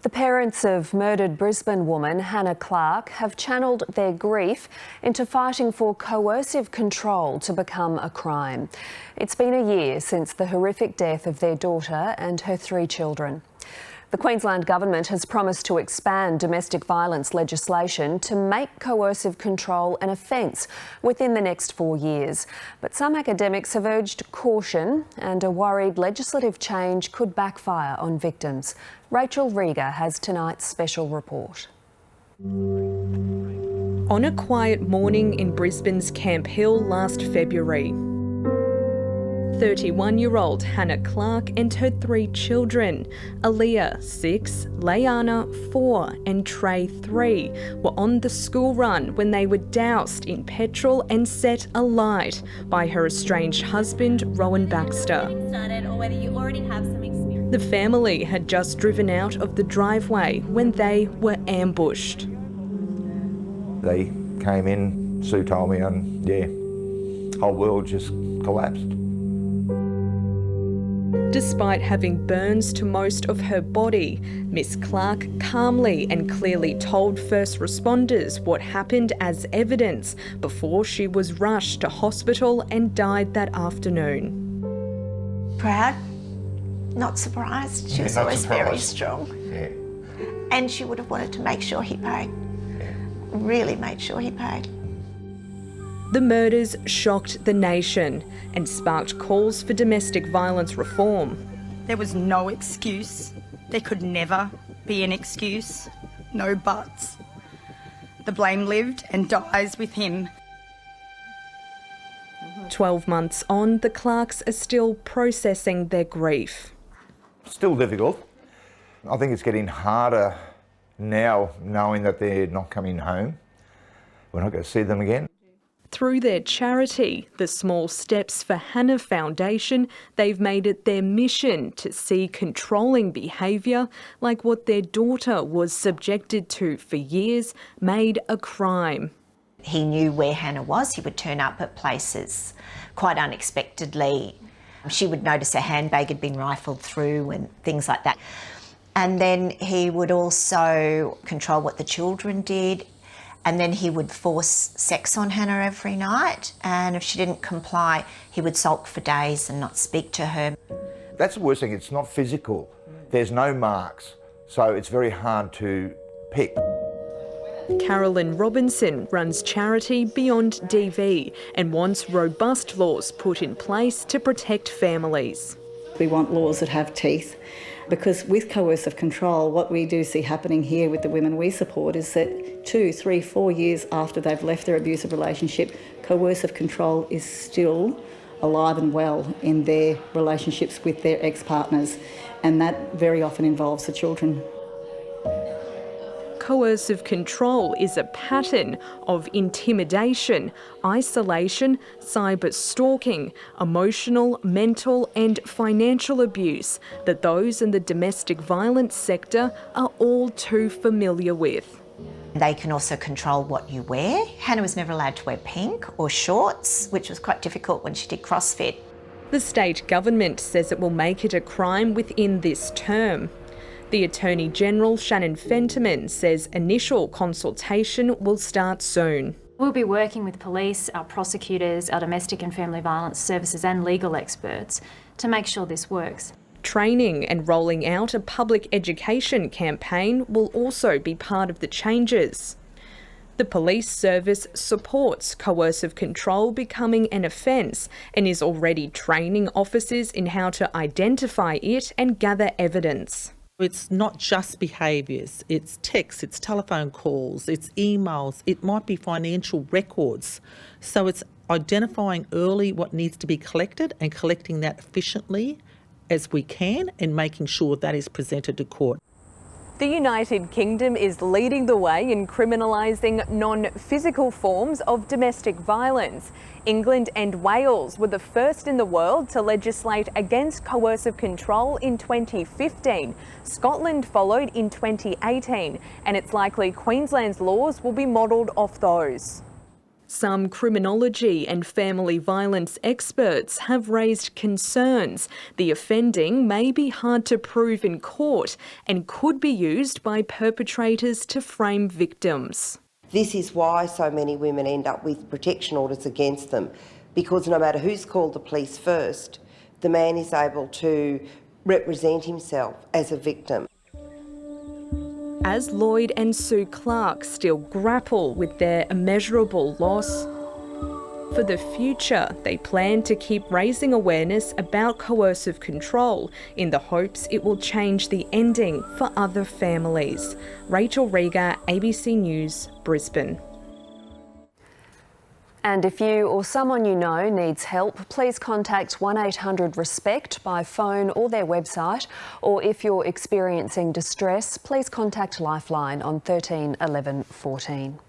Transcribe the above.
The parents of murdered Brisbane woman Hannah Clarke have channelled their grief into fighting for coercive control to become a crime. It's been a year since the horrific death of their daughter and her 3 children. The Queensland Government has promised to expand domestic violence legislation to make coercive control an offence within the next 4 years. But some academics have urged caution and are worried legislative change could backfire on victims. Rachel Rieger has tonight's special report. On a quiet morning in Brisbane's Camp Hill last February, 31-year-old Hannah Clarke and her 3 children, Aaliyah 6, Leanna 4 and Trey 3, were on the school run when they were doused in petrol and set alight by her estranged husband, Rowan Baxter. The family had just driven out of the driveway when they were ambushed. They came in, Sue told me, and yeah, whole world just collapsed. Despite having burns to most of her body, Miss Clarke calmly and clearly told first responders what happened as evidence before she was rushed to hospital and died that afternoon. Proud, not surprised. She was always very strong. Yeah. And she would have wanted to make sure he paid. Yeah. Really made sure he paid. The murders shocked the nation and sparked calls for domestic violence reform. There was no excuse. There could never be an excuse. No buts. The blame lived and dies with him. 12 months on, the Clarkes are still processing their grief. Still difficult. I think it's getting harder now knowing that they're not coming home. We're not going to see them again. Through their charity, the Small Steps for Hannah Foundation, they've made it their mission to see controlling behaviour, like what their daughter was subjected to for years, made a crime. He knew where Hannah was. He would turn up at places quite unexpectedly. She would notice a handbag had been rifled through and things like that. And then he would also control what the children did. And then he would force sex on Hannah every night. And if she didn't comply, he would sulk for days and not speak to her. That's the worst thing, it's not physical. There's no marks, so it's very hard to pick. Carolyn Robinson runs charity Beyond DV and wants robust laws put in place to protect families. We want laws that have teeth, because with coercive control, what we do see happening here with the women we support is that 2, 3, 4 years after they've left their abusive relationship, coercive control is still alive and well in their relationships with their ex-partners, and that very often involves the children. Coercive control is a pattern of intimidation, isolation, cyber stalking, emotional, mental and financial abuse that those in the domestic violence sector are all too familiar with. They can also control what you wear. Hannah was never allowed to wear pink or shorts, which was quite difficult when she did CrossFit. The state government says it will make it a crime within this term. The Attorney-General, Shannon Fentiman, says initial consultation will start soon. We'll be working with police, our prosecutors, our domestic and family violence services and legal experts to make sure this works. Training and rolling out a public education campaign will also be part of the changes. The police service supports coercive control becoming an offence and is already training officers in how to identify it and gather evidence. It's not just behaviours, it's texts, it's telephone calls, it's emails, it might be financial records. So it's identifying early what needs to be collected and collecting that efficiently as we can and making sure that is presented to court. The United Kingdom is leading the way in criminalising non-physical forms of domestic violence. England and Wales were the first in the world to legislate against coercive control in 2015. Scotland followed in 2018, and it's likely Queensland's laws will be modelled off those. Some criminology and family violence experts have raised concerns the offending may be hard to prove in court and could be used by perpetrators to frame victims. This is why so many women end up with protection orders against them, because no matter who's called the police first, the man is able to represent himself as a victim. As Lloyd and Sue Clarke still grapple with their immeasurable loss, for the future they plan to keep raising awareness about coercive control in the hopes it will change the ending for other families. Rachel Rieger, ABC News, Brisbane. And if you or someone you know needs help, please contact 1800 RESPECT by phone or their website. Or if you're experiencing distress, please contact Lifeline on 13 11 14.